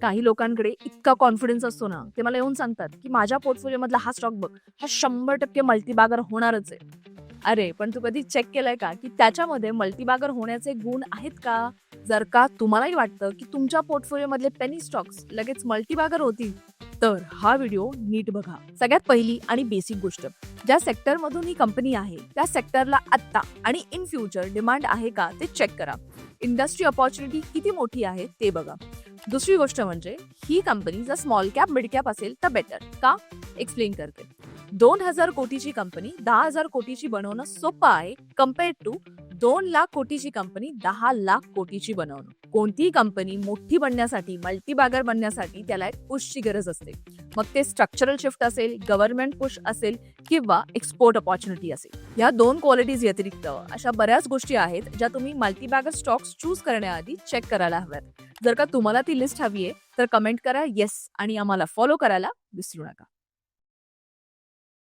काही लोकांकडे इतका कॉन्फिडन्स असतो ना, ते मला येऊन सांगतात की माझ्या पोर्टफोलिओ मधला हा स्टॉक बघ, हा 100% मल्टीबॅगर होणारच आहे. अरे पण तू कधी चेक केलंय का की त्याच्यामध्ये मल्टीबॅगर होण्याचे गुण आहेत का? जर का तुम्हालाही वाटतं की तुमच्या पोर्टफोलिओ मधले पेनी स्टॉक्स लगेच मल्टीबॅगर होतील, तर हा व्हिडिओ नीट बघा. सगळ्यात पहिली आणि बेसिक गोष्ट, ज्या सेक्टर मधून ही कंपनी आहे त्या सेक्टरला आत्ता आणि इन फ्युचर डिमांड आहे का ते चेक करा. इंडस्ट्री अपॉर्च्युनिटी किती मोठी आहे ते बघा. दुसरी गोष्ट म्हणजे ही कंपनी जर स्मॉल कॅप मिड कॅप असेल तर बेटर का? एक्सप्लेन करते. 2,000 कोटीची कंपनी 10,000 कोटीची बनवणं सोपं आहे कम्पेअर्ड टू 2 लाख कोटीची कंपनी 10 लाख कोटीची बनवणं. कोणतीही कंपनी मोठी बनण्यासाठी, मल्टीबॅगर बनण्यासाठी त्याला एक पुशची गरज असते. मग ते स्ट्रक्चरल शिफ्ट असेल, गव्हर्नमेंट पुश असेल किंवा एक्सपोर्ट अपॉर्च्युनिटी असेल. या 2 क्वालिटीज व्यतिरिक्त अशा बऱ्याच गोष्टी आहेत ज्या तुम्ही मल्टीबॅगर स्टॉक्स चूज करण्याआधी चेक करायला हव्यात. जर का तुम्हाला ती लिस्ट हवी आहे तर कमेंट करा येस आणि आम्हाला फॉलो करायला विसरू नका.